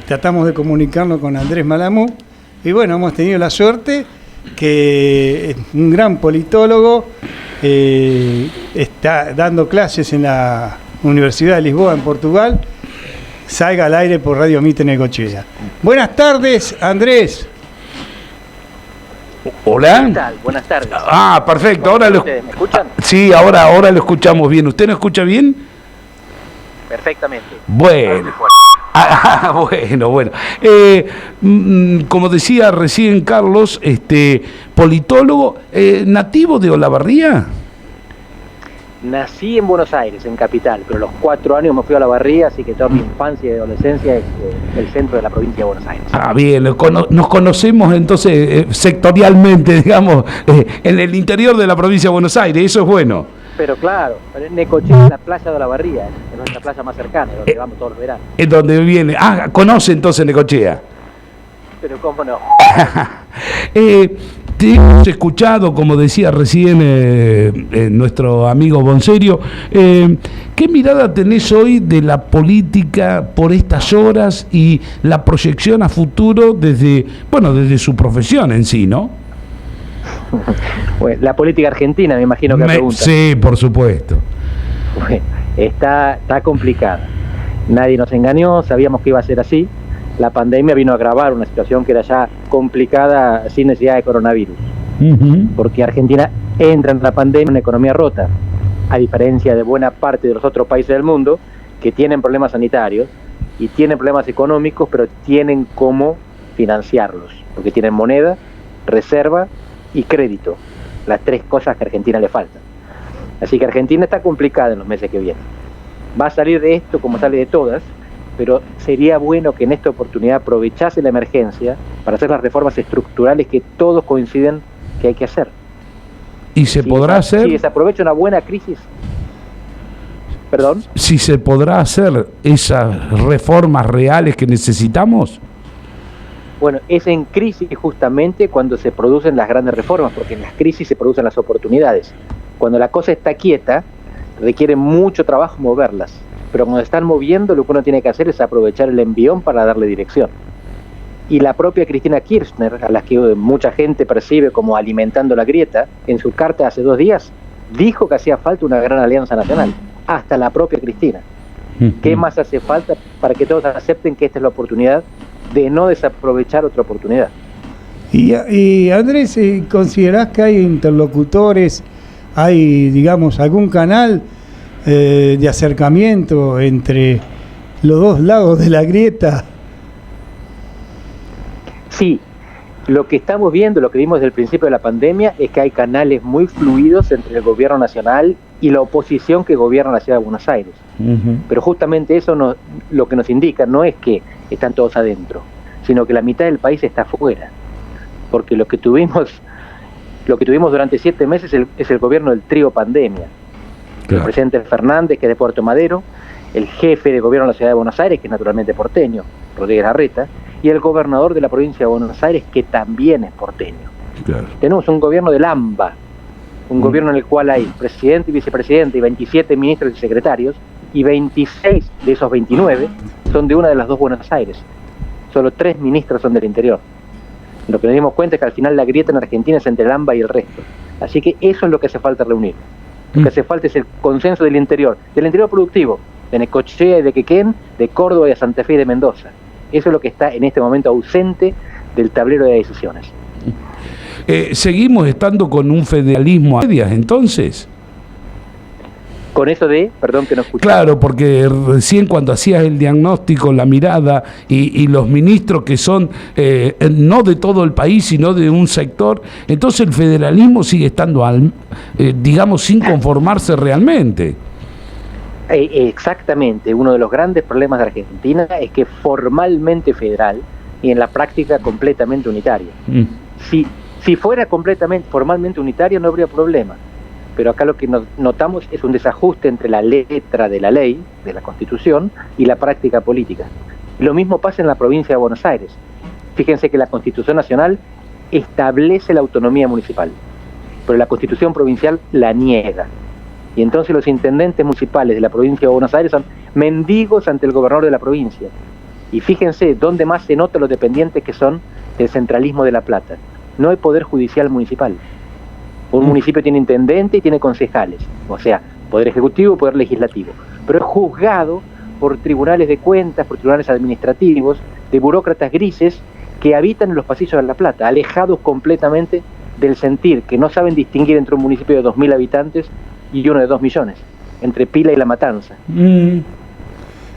Tratamos de comunicarnos con Andrés Malamud y bueno, hemos tenido la suerte que es un gran politólogo, está dando clases en la Universidad de Lisboa, en Portugal, salga al aire por Radio Mite Necochea. Buenas tardes, Andrés. Hola. ¿Qué tal? Buenas tardes. Perfecto. Ahora ¿Me escuchan? Sí, ahora lo escuchamos bien. ¿Usted no escucha bien? Perfectamente. Bueno. Bueno. Como decía recién Carlos, politólogo, nativo de Olavarría. Nací en Buenos Aires, en Capital, pero a los 4 años me fui a Olavarría, así que toda mi infancia y adolescencia es el centro de la provincia de Buenos Aires. Bien, nos conocemos entonces sectorialmente, digamos, en el interior de la provincia de Buenos Aires, eso es bueno. Pero claro, Necochea es la playa de Olavarría, es nuestra playa más cercana, donde vamos todos los veranos. Es donde viene. ¿Conoce entonces Necochea? Pero cómo no. Te hemos escuchado, como decía recién nuestro amigo Bonserio, ¿qué mirada tenés hoy de la política por estas horas y la proyección a futuro desde su profesión en sí, ¿no? Bueno, la política argentina, me imagino que pregunta. Sí, por supuesto. Bueno, está complicada. Nadie nos engañó, sabíamos que iba a ser así. La pandemia vino a agravar una situación que era ya complicada sin necesidad de coronavirus. Porque Argentina entra en la pandemia en una economía rota, a diferencia de buena parte de los otros países del mundo que tienen problemas sanitarios y tienen problemas económicos, pero tienen cómo financiarlos, porque tienen moneda, reserva y crédito, las 3 cosas que a Argentina le faltan. Así que Argentina está complicada en los meses que vienen. Va a salir de esto como sale de todas, pero sería bueno que en esta oportunidad aprovechase la emergencia para hacer las reformas estructurales que todos coinciden que hay que hacer. ¿Y se podrá hacer? Si se aprovecha una buena crisis. ¿Perdón? ¿Si se podrá hacer esas reformas reales que necesitamos? Bueno, es en crisis justamente cuando se producen las grandes reformas, porque en las crisis se producen las oportunidades. Cuando la cosa está quieta, requiere mucho trabajo moverlas. Pero cuando están moviendo, lo que uno tiene que hacer es aprovechar el envión para darle dirección. Y la propia Cristina Kirchner, a la que mucha gente percibe como alimentando la grieta, en su carta hace 2 días, dijo que hacía falta una gran alianza nacional. Hasta la propia Cristina. ¿Qué más hace falta para que todos acepten que esta es la oportunidad de no desaprovechar otra oportunidad? Y Andrés, ¿considerás que hay interlocutores, hay, digamos, algún canal de acercamiento entre los dos lados de la grieta? Sí, lo que estamos viendo, lo que vimos desde el principio de la pandemia, es que hay canales muy fluidos entre el gobierno nacional y la oposición que gobierna la ciudad de Buenos Aires. Pero justamente eso lo que nos indica no es que están todos adentro, sino que la mitad del país está afuera. Porque lo que tuvimos durante 7 meses es el gobierno del trío pandemia. Claro. El presidente Fernández, que es de Puerto Madero, el jefe de gobierno de la ciudad de Buenos Aires, que es naturalmente porteño, Rodríguez Larreta, y el gobernador de la provincia de Buenos Aires, que también es porteño. Claro. Tenemos un gobierno del AMBA, un gobierno en el cual hay presidente y vicepresidente y 27 ministros y secretarios, y 26 de esos 29 son de una de las 2 Buenos Aires. Solo 3 ministros son del interior. Lo que nos dimos cuenta es que al final la grieta en Argentina es entre el AMBA y el resto. Así que eso es lo que hace falta reunir. Lo que hace falta es el consenso del interior productivo, de Necochea y de Quequén, de Córdoba y de Santa Fe y de Mendoza. Eso es lo que está en este momento ausente del tablero de decisiones. ¿Seguimos estando con un federalismo a medias entonces? Con eso perdón que no escuché. Claro, porque recién cuando hacías el diagnóstico, la mirada y los ministros que son no de todo el país, sino de un sector, entonces el federalismo sigue estando, digamos, sin conformarse realmente. Exactamente, uno de los grandes problemas de Argentina es que es formalmente federal y en la práctica completamente unitario. Si fuera formalmente unitario no habría problema. Pero acá lo que notamos es un desajuste entre la letra de la ley, de la Constitución, y la práctica política. Lo mismo pasa en la provincia de Buenos Aires. Fíjense que la Constitución Nacional establece la autonomía municipal, pero la Constitución Provincial la niega. Y entonces los intendentes municipales de la provincia de Buenos Aires son mendigos ante el gobernador de la provincia. Y fíjense dónde más se nota los dependientes que son del centralismo de La Plata. No hay poder judicial municipal. Un municipio tiene intendente y tiene concejales, o sea, poder ejecutivo y poder legislativo, pero es juzgado por tribunales de cuentas, por tribunales administrativos, de burócratas grises que habitan en los pasillos de La Plata, alejados completamente del sentir, que no saben distinguir entre un municipio de 2.000 habitantes y uno de 2 millones, entre Pila y La Matanza.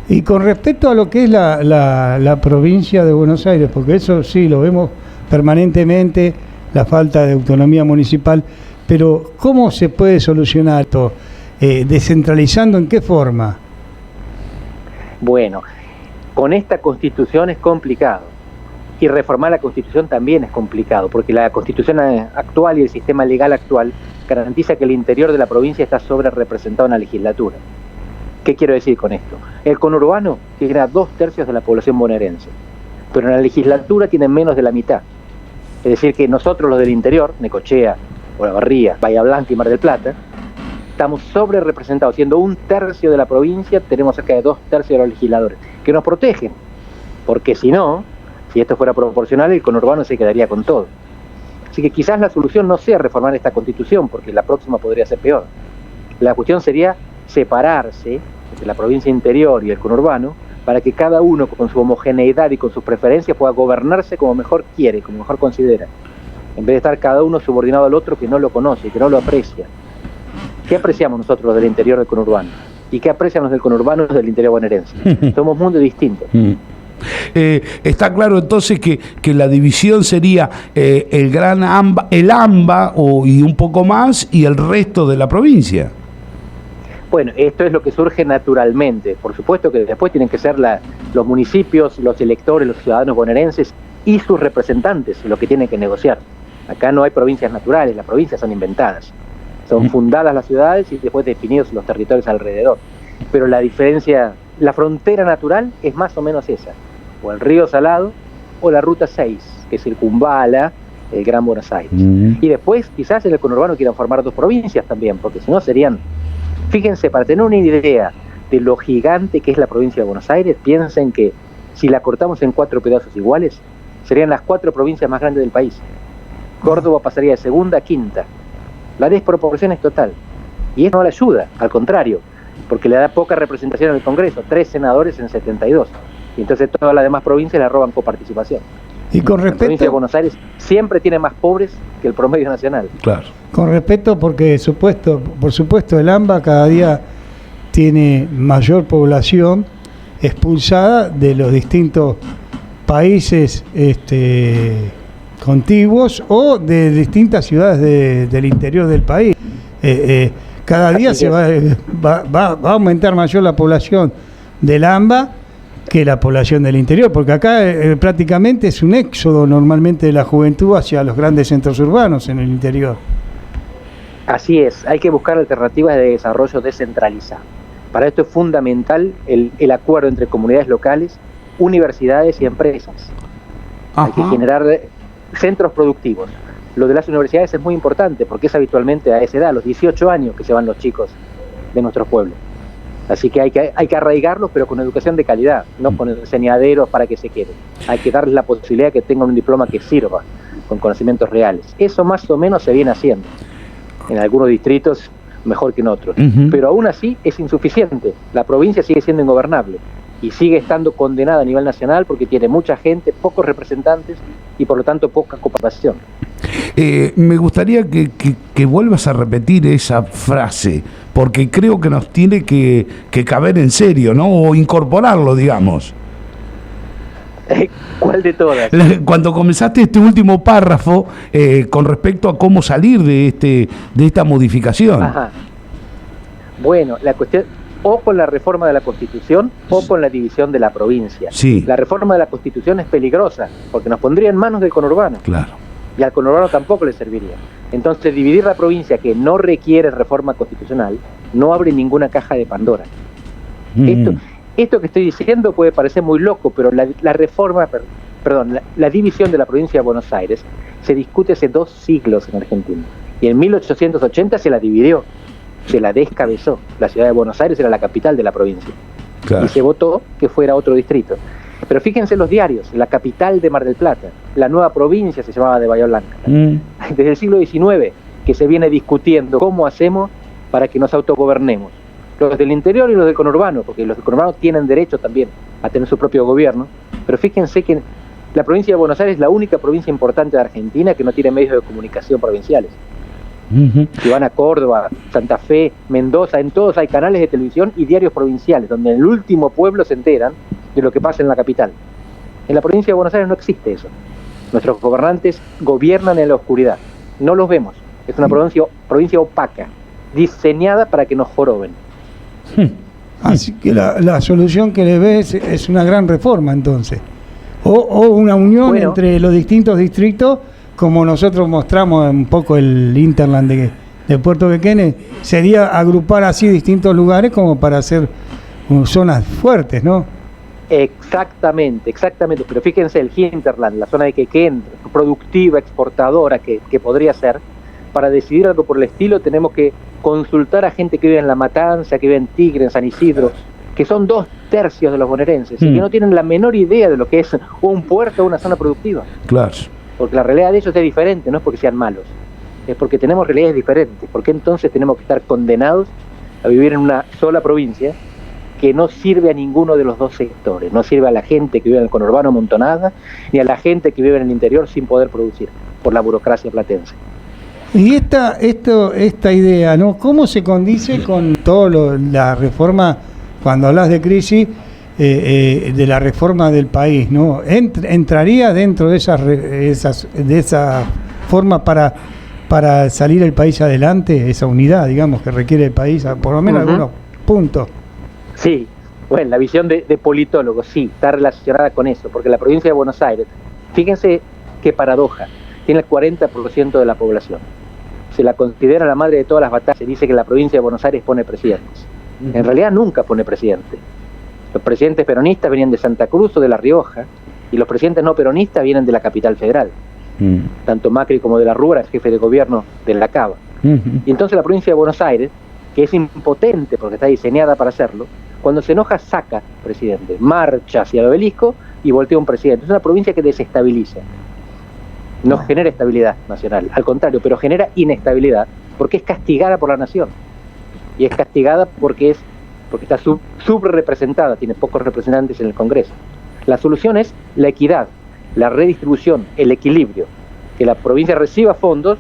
Y con respecto a lo que es la provincia de Buenos Aires, porque eso sí lo vemos permanentemente, la falta de autonomía municipal, pero ¿cómo se puede solucionar esto? ¿Descentralizando en qué forma? Bueno, con esta constitución es complicado, y reformar la constitución también es complicado, porque la constitución actual y el sistema legal actual garantiza que el interior de la provincia está sobre representado en la legislatura. ¿Qué quiero decir con esto? El conurbano tiene a 2/3 de la población bonaerense, pero en la legislatura tienen menos de la mitad. Es decir, que nosotros los del interior, Necochea, Olavarría, Bahía Blanca y Mar del Plata, estamos sobre representados, siendo 1/3 de la provincia, tenemos cerca de 2/3 de los legisladores, que nos protegen, porque si no, si esto fuera proporcional, el conurbano se quedaría con todo. Así que quizás la solución no sea reformar esta constitución, porque la próxima podría ser peor. La cuestión sería separarse entre la provincia interior y el conurbano, para que cada uno con su homogeneidad y con sus preferencias pueda gobernarse como mejor quiere, como mejor considera, en vez de estar cada uno subordinado al otro que no lo conoce, que no lo aprecia. ¿Qué apreciamos nosotros los del interior del conurbano? ¿Y qué aprecian los del conurbano los del interior bonaerense? Somos mundos distintos. Está claro entonces que la división sería el gran AMBA, el AMBA y un poco más, y el resto de la provincia. Bueno, esto es lo que surge naturalmente. Por supuesto que después tienen que ser los municipios, los electores, los ciudadanos bonaerenses y sus representantes los que tienen que negociar. Acá no hay provincias naturales, las provincias son inventadas. Son fundadas las ciudades y después definidos los territorios alrededor. Pero la diferencia, la frontera natural es más o menos esa. O el río Salado o la Ruta 6, que circunvala el Gran Buenos Aires. Y después quizás en el conurbano quieran formar 2 provincias también, porque si no serían... Fíjense, para tener una idea de lo gigante que es la provincia de Buenos Aires, piensen que si la cortamos en 4 pedazos iguales, serían las 4 provincias más grandes del país. Córdoba pasaría de segunda a quinta. La desproporción es total. Y eso no le ayuda, al contrario, porque le da poca representación en el Congreso, 3 senadores en 72. Y entonces todas las demás provincias le roban coparticipación. Y con respecto... La provincia de Buenos Aires siempre tiene más pobres que el promedio nacional. Claro. Con respecto, porque por supuesto el AMBA cada día tiene mayor población expulsada de los distintos países contiguos o de distintas ciudades del interior del país. Cada día va a aumentar mayor la población del AMBA que la población del interior, porque acá prácticamente es un éxodo normalmente de la juventud hacia los grandes centros urbanos en el interior. Así es, hay que buscar alternativas de desarrollo descentralizado. Para esto es fundamental el acuerdo entre comunidades locales, universidades y empresas. Hay que generar centros productivos. Lo de las universidades es muy importante porque es habitualmente a esa edad, a los 18 años, que se van los chicos de nuestros pueblos. Así que hay que arraigarlos, pero con educación de calidad, no con enseñaderos para que se queden. Hay que darles la posibilidad de que tengan un diploma que sirva, con conocimientos reales. Eso más o menos se viene haciendo. En algunos distritos mejor que en otros. Pero aún así es insuficiente. La provincia sigue siendo ingobernable y sigue estando condenada a nivel nacional porque tiene mucha gente, pocos representantes y por lo tanto poca cooperación. Me gustaría que vuelvas a repetir esa frase, porque creo que nos tiene que caber en serio, ¿no? O incorporarlo, digamos. ¿Cuál de todas? Cuando comenzaste este último párrafo con respecto a cómo salir de esta modificación. Ajá. Bueno, la cuestión, o con la reforma de la Constitución o con la división de la provincia. Sí. La reforma de la Constitución es peligrosa porque nos pondría en manos del conurbano. Claro. Y al conurbano tampoco le serviría. Entonces, dividir la provincia que no requiere reforma constitucional no abre ninguna caja de Pandora. Esto que estoy diciendo puede parecer muy loco, pero la división de la provincia de Buenos Aires se discute hace 2 siglos en Argentina. Y en 1880 se la dividió, se la descabezó. La ciudad de Buenos Aires era la capital de la provincia. Claro. Y se votó que fuera otro distrito. Pero fíjense los diarios, la capital de Mar del Plata, la nueva provincia se llamaba de Bahía Blanca. Desde el siglo XIX que se viene discutiendo cómo hacemos para que nos autogobernemos. Los del interior y los del conurbano, porque los del conurbano tienen derecho también a tener su propio gobierno, pero fíjense que la provincia de Buenos Aires es la única provincia importante de Argentina que no tiene medios de comunicación provinciales. Si van a Córdoba, Santa Fe, Mendoza, en todos hay canales de televisión y diarios provinciales, donde en el último pueblo se enteran de lo que pasa en la capital. En la provincia de Buenos Aires no existe eso. Nuestros gobernantes gobiernan en la oscuridad, no los vemos. Es una provincia opaca, diseñada para que nos joroben. Así que la solución que le ves es una gran reforma, entonces. O una unión entre los distintos distritos, como nosotros mostramos un poco el Interland de Puerto Quequén, sería agrupar así distintos lugares como para hacer zonas fuertes, ¿no? Exactamente. Pero fíjense, el Hinterland, la zona de Quequén, productiva, exportadora, que podría ser, para decidir algo por el estilo tenemos que consultar a gente que vive en La Matanza, que vive en Tigre, en San Isidro, que son 2/3 de los bonaerenses y que no tienen la menor idea de lo que es un puerto o una zona productiva. Claro. Porque la realidad de ellos es diferente, no es porque sean malos, es porque tenemos realidades diferentes. ¿Por qué entonces tenemos que estar condenados a vivir en una sola provincia que no sirve a ninguno de los dos sectores? No sirve a la gente que vive en el conurbano amontonada, ni a la gente que vive en el interior sin poder producir, por la burocracia platense. Y esta idea, ¿no? ¿Cómo se condice con toda la reforma, cuando hablas de crisis, de la reforma del país, ¿no? ¿Entraría dentro de esa forma para salir el país adelante, esa unidad, digamos, que requiere el país, por lo menos algunos puntos? Sí, bueno, la visión de politólogo, sí, está relacionada con eso, porque la provincia de Buenos Aires, fíjense qué paradoja, tiene el 40% de la población. Se la considera la madre de todas las batallas. Se dice que la provincia de Buenos Aires pone presidentes. En realidad nunca pone presidente. Los presidentes peronistas venían de Santa Cruz o de La Rioja, y los presidentes no peronistas vienen de la capital federal. Tanto Macri como de la Rúa, el jefe de gobierno de la Cava. Y entonces la provincia de Buenos Aires, que es impotente porque está diseñada para hacerlo, cuando se enoja saca presidente, marcha hacia el obelisco y voltea un presidente. Es una provincia que desestabiliza. No genera estabilidad nacional, al contrario, pero genera inestabilidad, porque es castigada por la nación. Y es castigada porque está subrepresentada, tiene pocos representantes en el Congreso. La solución es la equidad, la redistribución, el equilibrio, que la provincia reciba fondos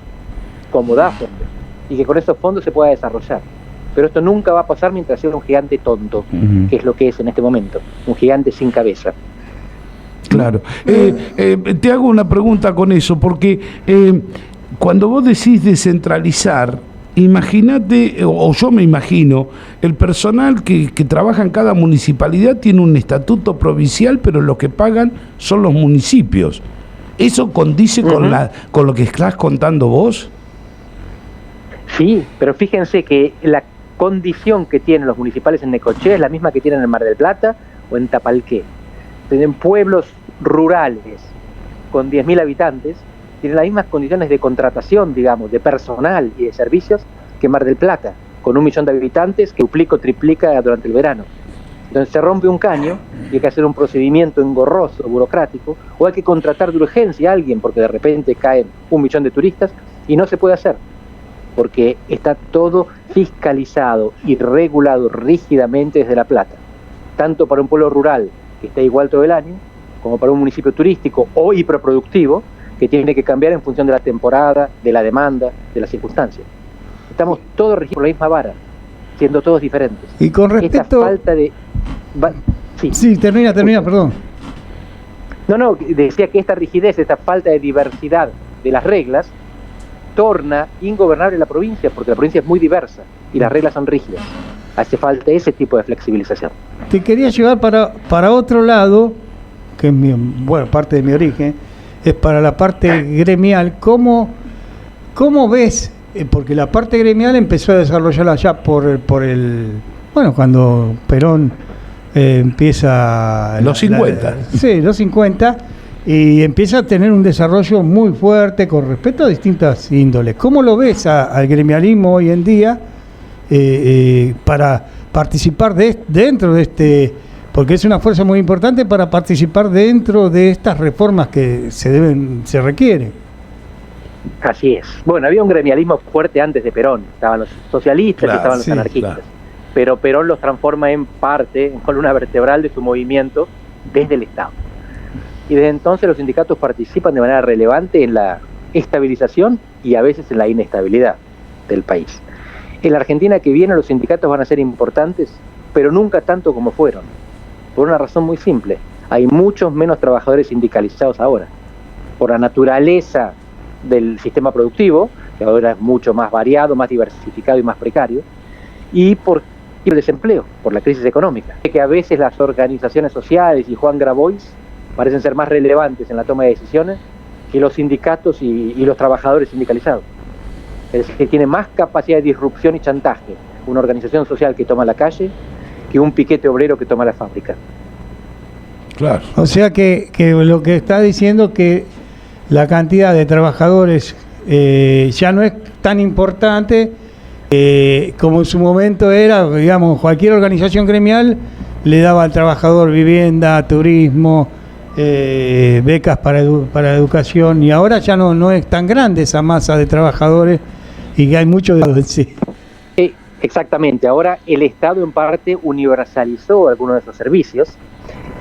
como da fondos, y que con esos fondos se pueda desarrollar. Pero esto nunca va a pasar mientras sea un gigante tonto, que es lo que es en este momento, un gigante sin cabeza. Claro. Te hago una pregunta con eso, porque cuando vos decís descentralizar, imagínate, o yo me imagino, el personal que trabaja en cada municipalidad tiene un estatuto provincial, pero lo que pagan son los municipios. ¿Eso condice con lo que estás contando vos? Sí, pero fíjense que la condición que tienen los municipales en Necochea es la misma que tienen en Mar del Plata o en Tapalqué. En pueblos rurales con 10.000 habitantes tienen las mismas condiciones de contratación, digamos, de personal y de servicios que Mar del Plata, con 1 millón de habitantes que duplica o triplica durante el verano. Entonces se rompe un caño y hay que hacer un procedimiento engorroso, burocrático, o hay que contratar de urgencia a alguien porque de repente caen 1 millón de turistas y no se puede hacer porque está todo fiscalizado y regulado rígidamente desde La Plata, tanto para un pueblo rural que está igual todo el año, como para un municipio turístico o hiperproductivo que tiene que cambiar en función de la temporada, de la demanda, de las circunstancias. Estamos todos regidos por la misma vara, siendo todos diferentes. Y con respecto... Esta falta de... Sí, termina, perdón. No, decía que esta rigidez, esta falta de diversidad de las reglas, torna ingobernable la provincia, porque la provincia es muy diversa y las reglas son rígidas. Hace falta ese tipo de flexibilización. Te quería llevar para otro lado, que es parte de mi origen, es para la parte gremial. ¿Cómo ves? Porque la parte gremial empezó a desarrollarla ya por el cuando Perón empieza... Los 50. Los 50, y empieza a tener un desarrollo muy fuerte con respecto a distintas índoles. ¿Cómo lo ves al gremialismo hoy en día para participar dentro de este porque es una fuerza muy importante para participar dentro de estas reformas que se requieren. Así es. Bueno, había un gremialismo fuerte antes de Perón. Estaban los socialistas, claro, y estaban los sí, anarquistas. claro. Pero Perón los transforma en parte, en columna vertebral de su movimiento desde el Estado. Y desde entonces los sindicatos participan de manera relevante en la estabilización y a veces en la inestabilidad del país. En la Argentina que viene los sindicatos van a ser importantes, pero nunca tanto como fueron. Por una razón muy simple. Hay muchos menos trabajadores sindicalizados ahora. Por la naturaleza del sistema productivo, que ahora es mucho más variado, más diversificado y más precario, y por el desempleo, por la crisis económica. Que a veces las organizaciones sociales y Juan Grabois parecen ser más relevantes en la toma de decisiones que los sindicatos y los trabajadores sindicalizados. Es decir, que tiene más capacidad de disrupción y chantaje una organización social que toma la calle que un piquete obrero que toma la fábrica. Claro. O sea que lo que está diciendo que la cantidad de trabajadores ya no es tan importante como en su momento era, digamos, cualquier organización gremial le daba al trabajador vivienda, turismo, becas para educación, y ahora ya no es tan grande esa masa de trabajadores y que hay muchos de sí. Exactamente, ahora el Estado en parte universalizó algunos de esos servicios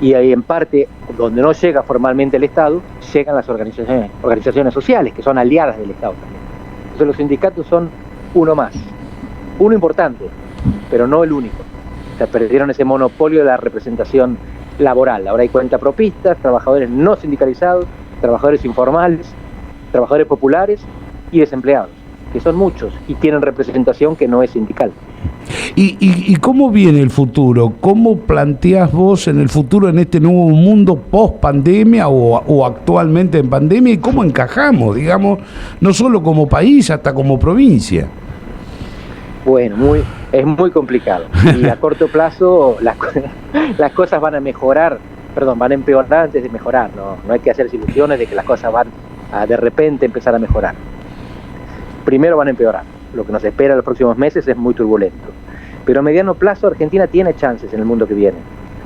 y ahí en parte, donde no llega formalmente el Estado, llegan las organizaciones sociales, que son aliadas del Estado también. Entonces los sindicatos son uno más, uno importante, pero no el único. O sea, perdieron ese monopolio de la representación laboral. Ahora hay cuentapropistas, trabajadores no sindicalizados, trabajadores informales, trabajadores populares y desempleados, que son muchos y tienen representación que no es sindical. ¿Y cómo viene el futuro? ¿Cómo planteás vos en el futuro, en este nuevo mundo post-pandemia o actualmente en pandemia? ¿Y cómo encajamos, digamos, no solo como país, hasta como provincia? Bueno, es muy complicado. Y a corto plazo las cosas van a empeorar antes de mejorar. No hay que hacerse ilusiones de que las cosas van a de repente empezar a mejorar. Primero van a empeorar. Lo que nos espera en los próximos meses es muy turbulento. Pero a mediano plazo Argentina tiene chances en el mundo que viene,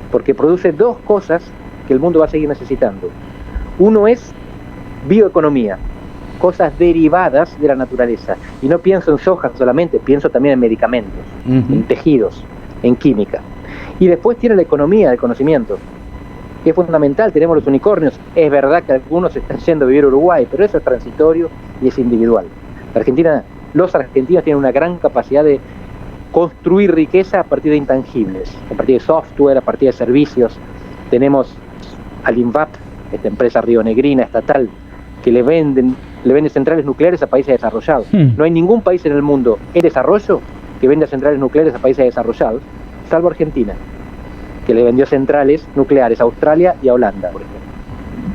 porque produce dos cosas que el mundo va a seguir necesitando. Uno es bioeconomía, cosas derivadas de la naturaleza. Y no pienso en soja solamente, pienso también en medicamentos, en tejidos, en química. Y después tiene la economía del conocimiento, que es fundamental. Tenemos los unicornios. Es verdad que algunos están yendo a vivir a Uruguay, pero eso es transitorio y es individual. Los argentinos tienen una gran capacidad de construir riqueza a partir de intangibles, a partir de software, a partir de servicios. Tenemos al INVAP, esta empresa rionegrina estatal, que le vende centrales nucleares a países desarrollados. No hay ningún país en el mundo en desarrollo que venda centrales nucleares a países desarrollados, salvo Argentina, que le vendió centrales nucleares a Australia y a Holanda, por ejemplo.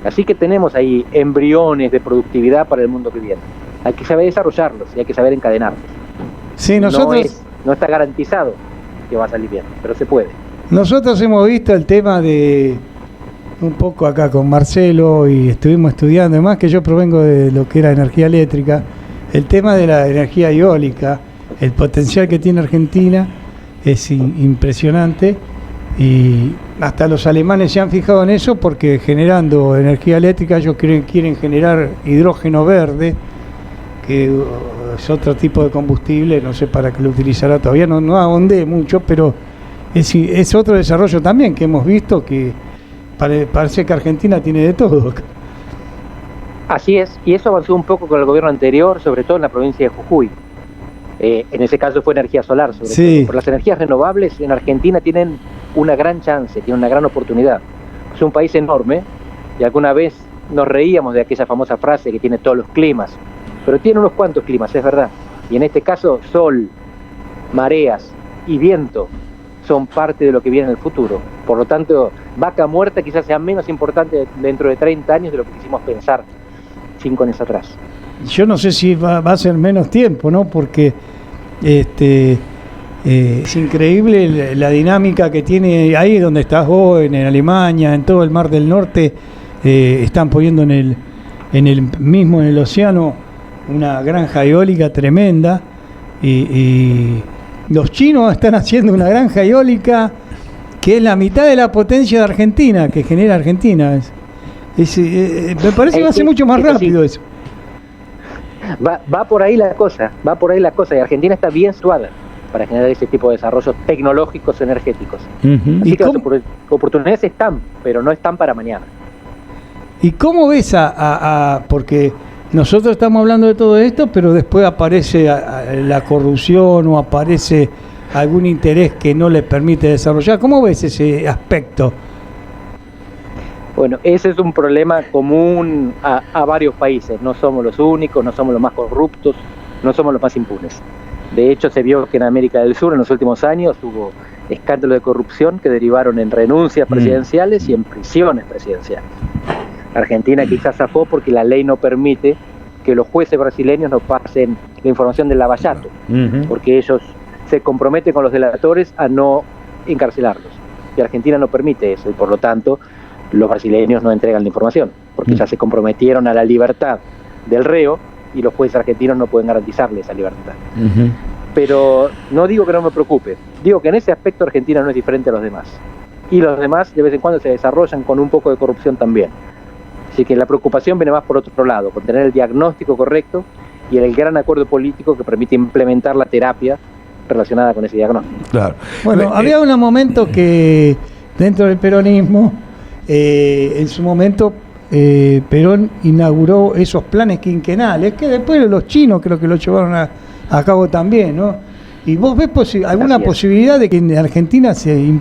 Así que tenemos ahí embriones de productividad para el mundo que viene. Hay que saber desarrollarlos y hay que saber encadenarlos. Sí, nosotros no está garantizado que va a salir bien, pero se puede. Nosotros hemos visto el tema de un poco acá con Marcelo y estuvimos estudiando, además que yo provengo de lo que era energía eléctrica, el tema de la energía eólica, el potencial que tiene Argentina es impresionante y hasta los alemanes se han fijado en eso porque generando energía eléctrica ellos quieren generar hidrógeno verde, que es otro tipo de combustible, no sé para qué lo utilizará todavía, no ahondé mucho, pero es otro desarrollo también que hemos visto que parece que Argentina tiene de todo. Así es, y eso avanzó un poco con el gobierno anterior, sobre todo en la provincia de Jujuy. En ese caso fue energía solar, sobre todo. Pero las energías renovables en Argentina tienen una gran chance, tienen una gran oportunidad. Es un país enorme, y alguna vez nos reíamos de aquella famosa frase que tiene todos los climas, pero tiene unos cuantos climas, es verdad. Y en este caso, sol, mareas y viento son parte de lo que viene en el futuro. Por lo tanto, vaca muerta quizás sea menos importante dentro de 30 años de lo que quisimos pensar 5 años atrás. Yo no sé si va a ser menos tiempo, ¿no? Porque es increíble la dinámica que tiene ahí donde estás vos, en Alemania, en todo el Mar del Norte. Están poniendo en el océano una granja eólica tremenda y los chinos están haciendo una granja eólica que es la mitad de la potencia de Argentina, que genera Argentina. Me parece que va a ser mucho más rápido eso. Va por ahí la cosa, y Argentina está bien situada para generar ese tipo de desarrollos tecnológicos energéticos. Así que las oportunidades están, pero no están para mañana. ¿Y cómo ves porque nosotros estamos hablando de todo esto, pero después aparece la corrupción o aparece algún interés que no le permite desarrollar? ¿Cómo ves ese aspecto? Bueno, ese es un problema común a varios países. No somos los únicos, no somos los más corruptos, no somos los más impunes. De hecho, se vio que en América del Sur en los últimos años hubo escándalos de corrupción que derivaron en renuncias presidenciales y en prisiones presidenciales. Argentina quizás zafó porque la ley no permite que los jueces brasileños nos pasen la información del lavallato, porque ellos se comprometen con los delatores a no encarcelarlos. Y Argentina no permite eso, y por lo tanto los brasileños no entregan la información, porque ya se comprometieron a la libertad del reo y los jueces argentinos no pueden garantizarle esa libertad. Pero no digo que no me preocupe, digo que en ese aspecto Argentina no es diferente a los demás. Y los demás de vez en cuando se desarrollan con un poco de corrupción también. Así que la preocupación viene más por otro lado, con tener el diagnóstico correcto y el gran acuerdo político que permite implementar la terapia relacionada con ese diagnóstico. Claro. Bueno, había un momento que dentro del peronismo, en su momento, Perón inauguró esos planes quinquenales, que después los chinos creo que lo llevaron a cabo también, ¿no? ¿Y vos ves alguna posibilidad de que en Argentina se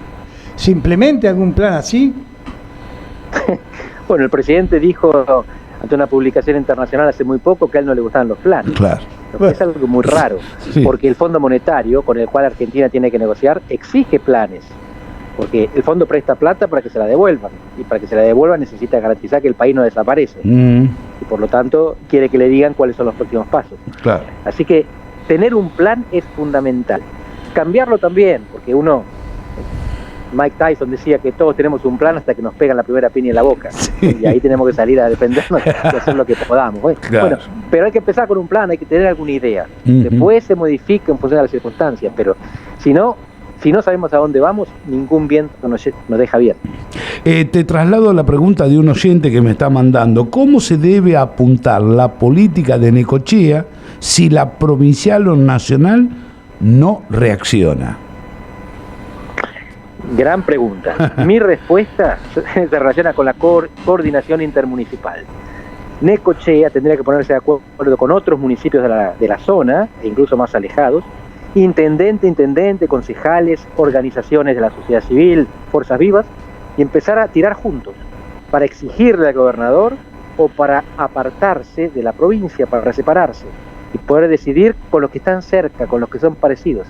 implemente algún plan así? Bueno, el presidente dijo ante una publicación internacional hace muy poco que a él no le gustaban los planes. Claro. Es algo muy raro, porque el Fondo Monetario, con el cual Argentina tiene que negociar, exige planes. Porque el fondo presta plata para que se la devuelvan, y para que se la devuelvan necesita garantizar que el país no desaparece. Y por lo tanto quiere que le digan cuáles son los próximos pasos. Claro. Así que tener un plan es fundamental. Cambiarlo también, porque Mike Tyson decía que todos tenemos un plan hasta que nos pegan la primera piña en la boca. Y ahí tenemos que salir a defendernos y hacer lo que podamos. Claro. Bueno, pero hay que empezar con un plan, hay que tener alguna idea. Después se modifica en función de las circunstancias, pero si no sabemos a dónde vamos, ningún viento nos deja bien. Te traslado la pregunta de un oyente que me está mandando. ¿Cómo se debe apuntar la política de Necochea si la provincial o nacional no reacciona? Gran pregunta. Mi respuesta se relaciona con la coordinación intermunicipal. Necochea tendría que ponerse de acuerdo con otros municipios de la zona, e incluso más alejados, intendente, concejales, organizaciones de la sociedad civil, fuerzas vivas, y empezar a tirar juntos para exigirle al gobernador o para apartarse de la provincia, para separarse y poder decidir con los que están cerca, con los que son parecidos.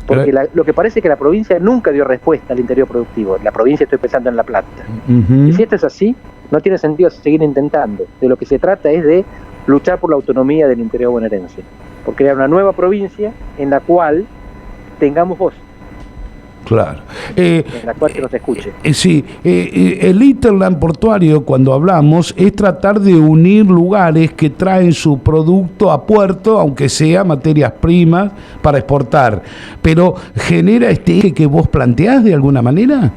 Porque lo que parece es que la provincia nunca dio respuesta al interior productivo. La provincia, estoy pensando en La Plata. Y si esto es así, no tiene sentido seguir intentando. De lo que se trata es de luchar por la autonomía del interior bonaerense, por crear una nueva provincia en la cual tengamos voz. Claro. En la cual se nos escuche. Sí, el hinterland portuario, cuando hablamos, es tratar de unir lugares que traen su producto a puerto, aunque sea materias primas, para exportar. Pero, ¿genera este eje que vos planteás de alguna manera?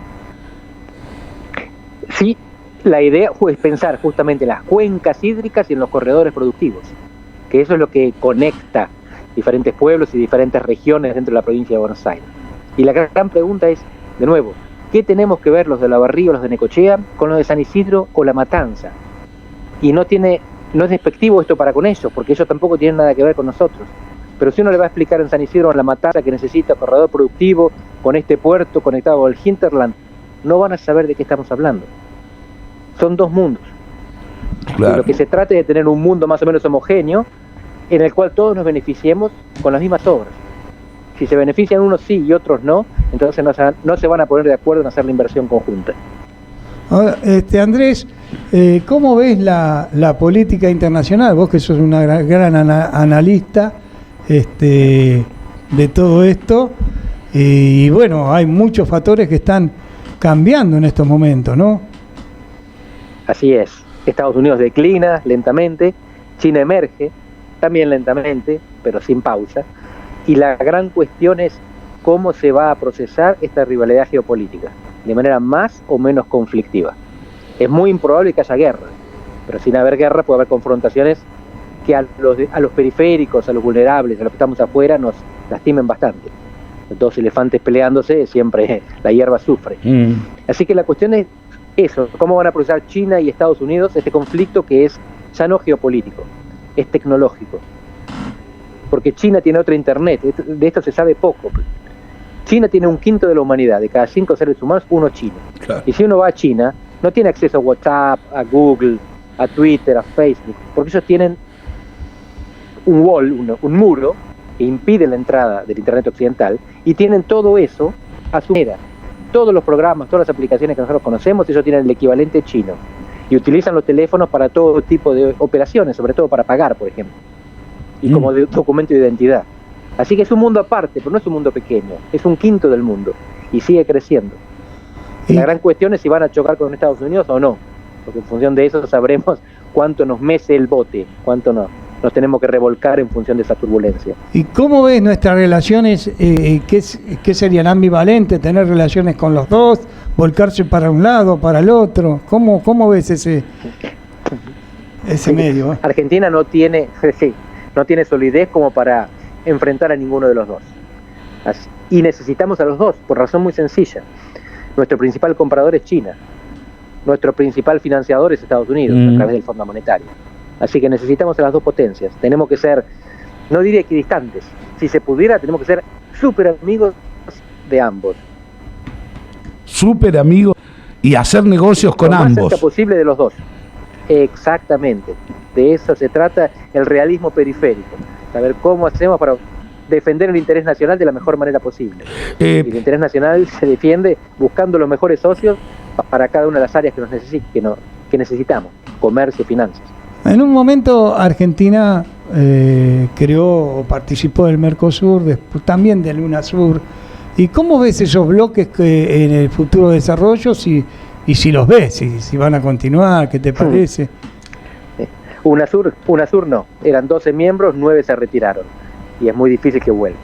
Sí, la idea es pensar justamente en las cuencas hídricas y en los corredores productivos, que eso es lo que conecta diferentes pueblos y diferentes regiones dentro de la provincia de Buenos Aires. Y la gran pregunta es, de nuevo, ¿qué tenemos que ver los de Olavarría o los de Necochea con los de San Isidro o La Matanza? Y no es despectivo esto para con ellos, porque ellos tampoco tienen nada que ver con nosotros. Pero si uno le va a explicar en San Isidro o en La Matanza que necesita corredor productivo con este puerto conectado al hinterland, no van a saber de qué estamos hablando. Son dos mundos. Claro. Y lo que se trata es de tener un mundo más o menos homogéneo en el cual todos nos beneficiemos con las mismas obras. Si se benefician unos sí y otros no, entonces no se van a poner de acuerdo en hacer la inversión conjunta. Ahora, Andrés, ¿cómo ves la política internacional? Vos que sos una gran analista de todo esto, y bueno, hay muchos factores que están cambiando en estos momentos, ¿no? Así es. Estados Unidos declina lentamente, China emerge, también lentamente, pero sin pausa. Y la gran cuestión es cómo se va a procesar esta rivalidad geopolítica, de manera más o menos conflictiva. Es muy improbable que haya guerra, pero sin haber guerra puede haber confrontaciones que a los periféricos, a los vulnerables, a los que estamos afuera, nos lastimen bastante. Dos elefantes peleándose, siempre la hierba sufre. Así que la cuestión es eso, cómo van a procesar China y Estados Unidos este conflicto que es ya no geopolítico, es tecnológico. Porque China tiene otra internet, de esto se sabe poco. China tiene 1/5 de la humanidad, de cada 5 seres humanos, uno chino. Claro. Y si uno va a China, no tiene acceso a WhatsApp, a Google, a Twitter, a Facebook, porque ellos tienen un wall, un muro, que impide la entrada del internet occidental, y tienen todo eso a su manera. Todos los programas, todas las aplicaciones que nosotros conocemos, ellos tienen el equivalente chino. Y utilizan los teléfonos para todo tipo de operaciones, sobre todo para pagar, por ejemplo. Y como documento de identidad. Así que es un mundo aparte, pero no es un mundo pequeño, es 1/5 del mundo y sigue creciendo. La gran cuestión es si van a chocar con Estados Unidos o no, porque en función de eso sabremos cuánto nos mece el bote, cuánto nos tenemos que revolcar en función de esa turbulencia. ¿Y cómo ves nuestras relaciones? ¿Qué serían ambivalentes? ¿Tener relaciones con los dos? ¿Volcarse para un lado, para el otro? ¿Cómo ves ese medio? Argentina no tiene solidez como para enfrentar a ninguno de los dos. Y necesitamos a los dos, por razón muy sencilla. Nuestro principal comprador es China. Nuestro principal financiador es Estados Unidos, a través del Fondo Monetario. Así que necesitamos a las dos potencias. Tenemos que ser, no diría equidistantes, si se pudiera, tenemos que ser súper amigos de ambos. Súper amigos y hacer negocios con ambos. Lo más cerca posible de los dos. Exactamente. De eso se trata el realismo periférico. Saber cómo hacemos para defender el interés nacional de la mejor manera posible. Y el interés nacional se defiende buscando los mejores socios para cada una de las áreas que necesitamos, comercio, finanzas. En un momento Argentina creó o participó del Mercosur, después también del UNASUR. ¿Y cómo ves esos bloques que en el futuro desarrollo? Y si los ves, si van a continuar, ¿qué te parece? UNASUR no, eran 12 miembros, 9 se retiraron y es muy difícil que vuelvan.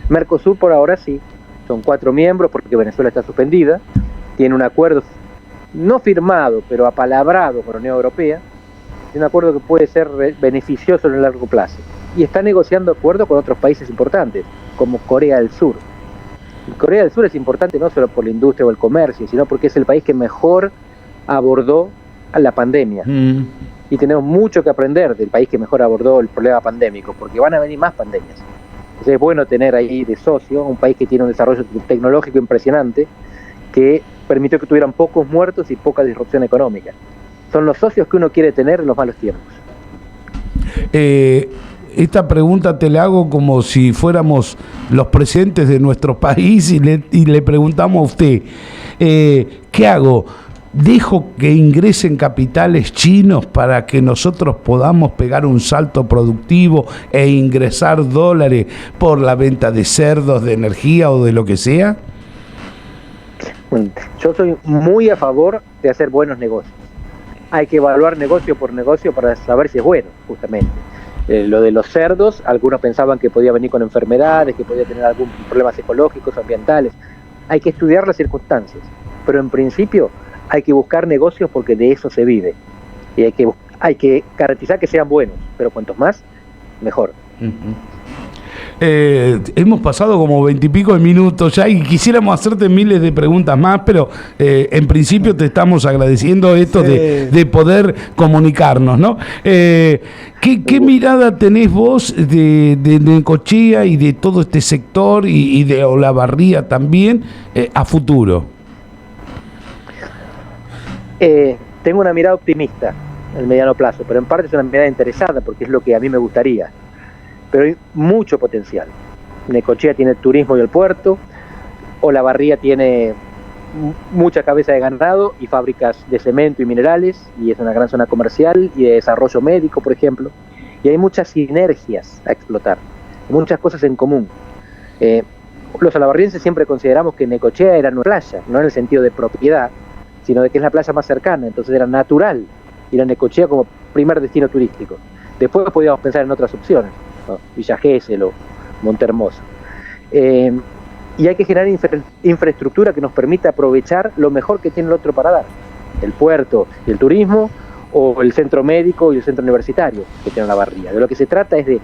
Mercosur por ahora sí, son 4 miembros porque Venezuela está suspendida, tiene un acuerdo no firmado pero apalabrado con la Unión Europea, es un acuerdo que puede ser beneficioso en el largo plazo y está negociando acuerdos con otros países importantes como Corea del Sur. Y Corea del Sur es importante no solo por la industria o el comercio, sino porque es el país que mejor abordó a la pandemia. Y tenemos mucho que aprender del país que mejor abordó el problema pandémico, porque van a venir más pandemias. Entonces es bueno tener ahí de socio un país que tiene un desarrollo tecnológico impresionante, que permitió que tuvieran pocos muertos y poca disrupción económica. Son los socios que uno quiere tener en los malos tiempos. Esta pregunta te la hago como si fuéramos los presidentes de nuestro país y le preguntamos a usted, ¿qué hago? ¿Dejo que ingresen capitales chinos para que nosotros podamos pegar un salto productivo e ingresar dólares por la venta de cerdos, de energía o de lo que sea? Yo soy muy a favor de hacer buenos negocios. Hay que evaluar negocio por negocio para saber si es bueno, justamente. Lo de los cerdos, algunos pensaban que podía venir con enfermedades, que podía tener algún problemas ecológicos, ambientales. Hay que estudiar las circunstancias, pero en principio hay que buscar negocios porque de eso se vive. Y hay que garantizar que sean buenos, pero cuantos más, mejor. Hemos pasado como 20 y pico de minutos ya y quisiéramos hacerte miles de preguntas más, pero en principio te estamos agradeciendo esto de poder comunicarnos, ¿no? ¿Qué mirada tenés vos de Necochea y de todo este sector y de Olavarría también a futuro? Tengo una mirada optimista en el mediano plazo, pero en parte es una mirada interesada porque es lo que a mí me gustaría. Pero hay mucho potencial. Necochea tiene el turismo y el puerto, Olavarría tiene mucha cabeza de ganado y fábricas de cemento y minerales, y es una gran zona comercial y de desarrollo médico, por ejemplo, y hay muchas sinergias a explotar, muchas cosas en común. Los olavarrienses siempre consideramos que Necochea era nuestra playa, no en el sentido de propiedad, sino de que es la playa más cercana, entonces era natural ir a Necochea como primer destino turístico. Después podíamos pensar en otras opciones, ¿no? Villa Gesell o Montehermoso. y hay que generar infraestructura que nos permita aprovechar lo mejor que tiene el otro para dar, el puerto y el turismo, o el centro médico y el centro universitario que tiene la barría. De lo que se trata es de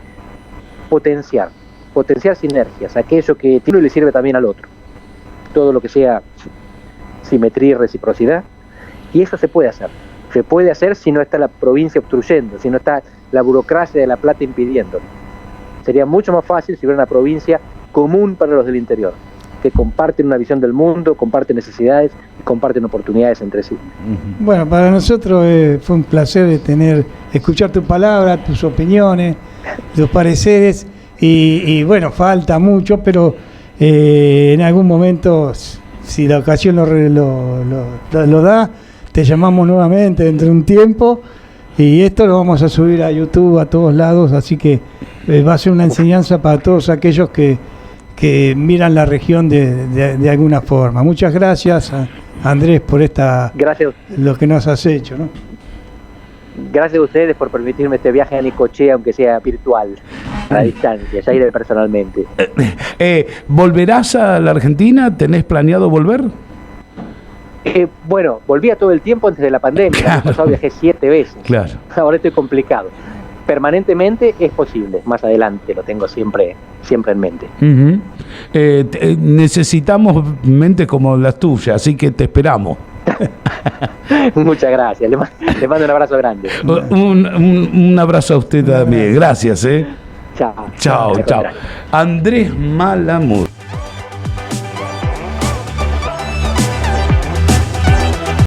potenciar sinergias, aquello que tiene y le sirve también al otro, todo lo que sea simetría y reciprocidad, y eso se puede hacer si no está la provincia obstruyendo, si no está la burocracia de La Plata impidiéndolo. Sería mucho más fácil si hubiera una provincia común para los del interior, que comparten una visión del mundo, comparten necesidades y comparten oportunidades entre sí. Bueno, para nosotros fue un placer escuchar tu palabra, tus opiniones, tus pareceres, y bueno, falta mucho, pero en algún momento, si la ocasión lo da, te llamamos nuevamente dentro de un tiempo, y esto lo vamos a subir a YouTube, a todos lados, así que va a ser una enseñanza para todos aquellos que miran la región de alguna forma. Muchas gracias, Andrés, por lo que nos has hecho, ¿no? Gracias a ustedes por permitirme este viaje a Necochea, aunque sea virtual, a la distancia, ya iré personalmente. ¿Volverás a la Argentina? ¿Tenés planeado volver? Bueno, volvía todo el tiempo antes de la pandemia. El año pasado viajé 7 veces. Claro. Ahora estoy complicado. Permanentemente es posible, más adelante lo tengo siempre en mente. Necesitamos mentes como las tuyas, así que te esperamos. Muchas gracias, le mando un abrazo grande. Un abrazo a usted también, gracias. Chao. Chao. Andrés Malamud.